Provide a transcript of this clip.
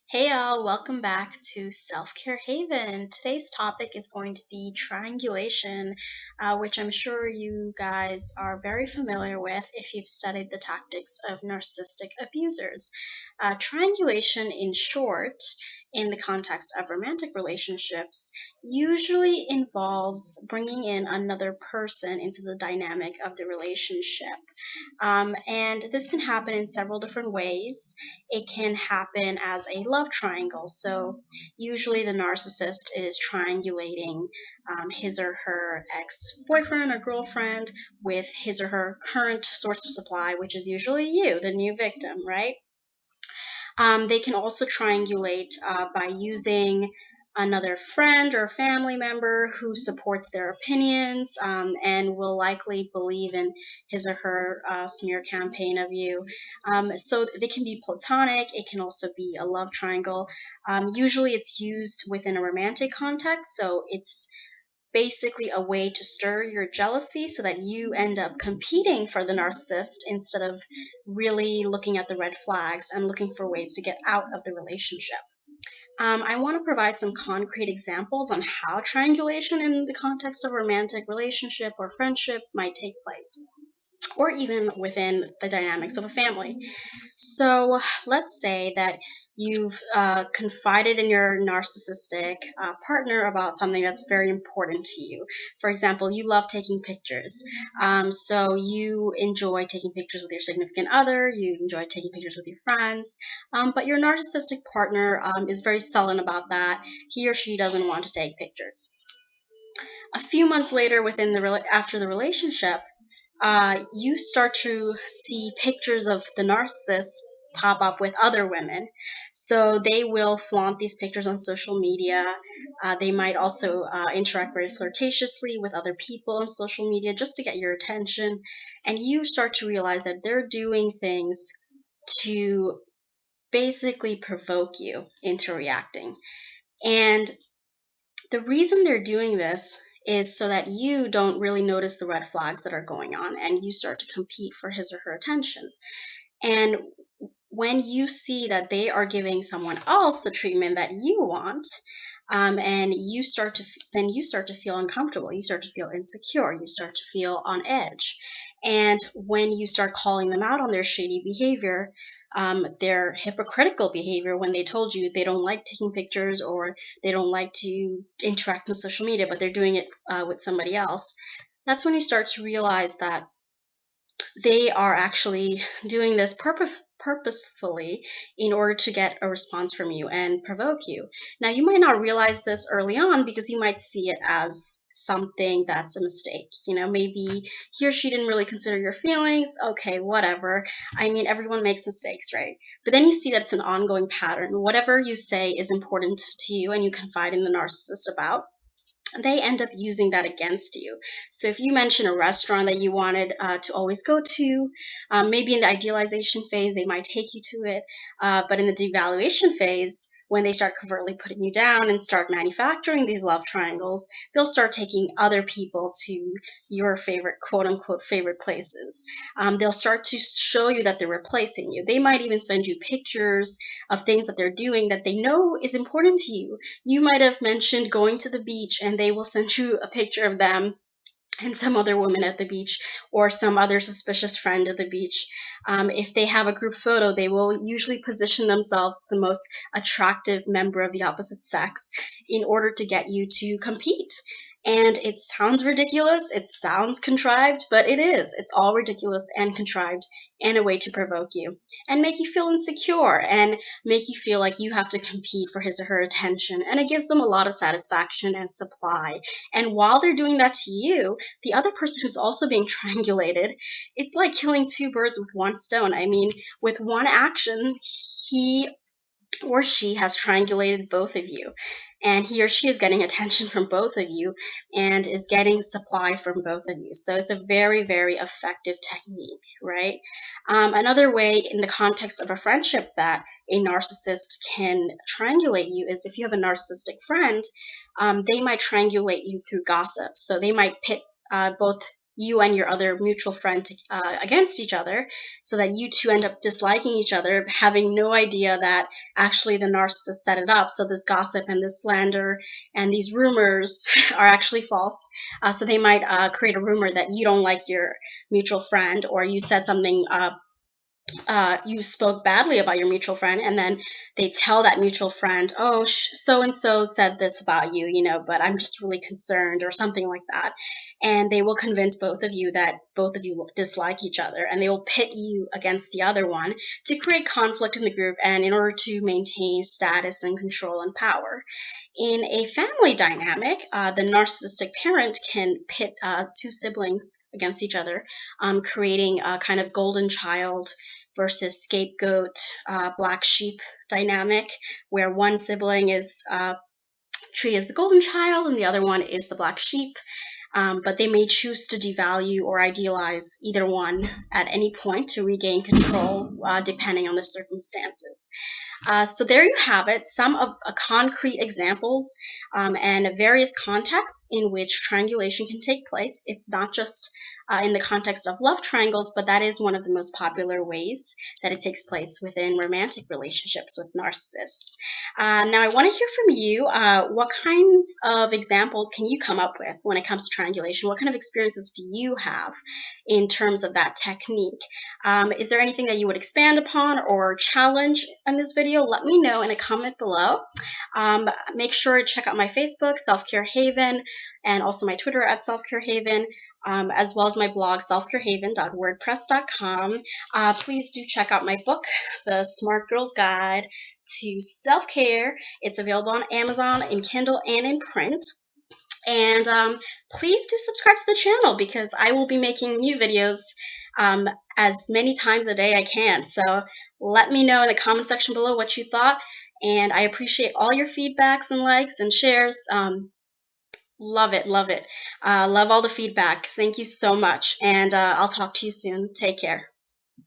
Hey y'all, welcome back to Self-Care Haven. Today's topic is going to be triangulation, which I'm sure you guys are very familiar with if you've studied the tactics of narcissistic abusers. Triangulation, in short, in the context of romantic relationships, usually involves bringing in another person into the dynamic of the relationship. And this can happen in several different ways. It can happen as a love triangle. So usually the narcissist is triangulating his or her ex-boyfriend or girlfriend with his or her current source of supply, which is usually you, the new victim, right? They can also triangulate by using another friend or family member who supports their opinions and will likely believe in his or her smear campaign of you. So they can be platonic. It can also be a love triangle. Usually it's used within a romantic context, so it's basically a way to stir your jealousy so that you end up competing for the narcissist instead of really looking at the red flags and looking for ways to get out of the relationship. I want to provide some concrete examples on how triangulation in the context of a romantic relationship or friendship might take place, or even within the dynamics of a family. So let's say that you've confided in your narcissistic partner about something that's very important to you. For example, you love taking pictures. So you enjoy taking pictures with your significant other, you enjoy taking pictures with your friends, but your narcissistic partner is very sullen about that. He or she doesn't want to take pictures. A few months later, after the relationship, you start to see pictures of the narcissist pop up with other women. So they will flaunt these pictures on social media. They might also interact very flirtatiously with other people on social media just to get your attention. And you start to realize that they're doing things to basically provoke you into reacting. And the reason they're doing this is so that you don't really notice the red flags that are going on and you start to compete for his or her attention. And when you see that they are giving someone else the treatment that you want, and you start to feel uncomfortable, you start to feel insecure, you start to feel on edge. And when you start calling them out on their shady behavior, their hypocritical behavior, when they told you they don't like taking pictures or they don't like to interact on social media, but they're doing it with somebody else, that's when you start to realize that they are actually doing this purposefully in order to get a response from you and provoke you. Now, you might not realize this early on because you might see it as something that's a mistake. Maybe he or she didn't really consider your feelings. Okay, whatever. I mean, everyone makes mistakes, right? But then you see that it's an ongoing pattern. Whatever you say is important to you and you confide in the narcissist about, they end up using that against you. So if you mention a restaurant that you wanted to always go to, maybe in the idealization phase, they might take you to it. But in the devaluation phase, when they start covertly putting you down and start manufacturing these love triangles, they'll start taking other people to your favorite, quote unquote, favorite places. They'll start to show you that they're replacing you. They might even send you pictures of things that they're doing that they know is important to you. You might have mentioned going to the beach and they will send you a picture of them and some other woman at the beach or some other suspicious friend at the beach. If they have a group photo, they will usually position themselves the most attractive member of the opposite sex in order to get you to compete. And it sounds ridiculous, it sounds contrived, but it is. It's all ridiculous and contrived and a way to provoke you and make you feel insecure and make you feel like you have to compete for his or her attention. And it gives them a lot of satisfaction and supply. And while they're doing that to you, the other person who's also being triangulated, it's like killing two birds with one stone. I mean, with one action, he or she has triangulated both of you, and he or she is getting attention from both of you and is getting supply from both of you. So it's a very, very effective technique, right? Another way in the context of a friendship that a narcissist can triangulate you is if you have a narcissistic friend, they might triangulate you through gossip. So they might pit both you and your other mutual friend against each other, so that you two end up disliking each other, having no idea that actually the narcissist set it up. So this gossip and this slander and these rumors are actually false. So they might create a rumor that you don't like your mutual friend, or you said something, you spoke badly about your mutual friend, and then they tell that mutual friend, oh, so and so said this about you, but I'm just really concerned, or something like that. And they will convince both of you that both of you dislike each other, and they will pit you against the other one to create conflict in the group, and in order to maintain status and control and power. In a family dynamic, the narcissistic parent can pit two siblings against each other, creating a kind of golden child versus scapegoat, black sheep dynamic, where one sibling is treated as the golden child and the other one is the black sheep. But they may choose to devalue or idealize either one at any point to regain control, depending on the circumstances. So there you have it, some of concrete examples and various contexts in which triangulation can take place. It's not just in the context of love triangles, but that is one of the most popular ways that it takes place within romantic relationships with narcissists. Now, I want to hear from you. What kinds of examples can you come up with when it comes to triangulation? What kind of experiences do you have in terms of that technique? Is there anything that you would expand upon or challenge in this video? Let me know in a comment below. Make sure to check out my Facebook, Self-Care Haven, and also my Twitter at Self-Care Haven, as well as my blog, selfcarehaven.wordpress.com. Please do check out my book, The Smart Girl's Guide to Self-Care. It's available on Amazon in Kindle and in print. And please do subscribe to the channel, because I will be making new videos as many times a day I can. So let me know in the comment section below what you thought, and I appreciate all your feedbacks and likes and shares. Love it, love it. Love all the feedback. Thank you so much, and I'll talk to you soon. Take care.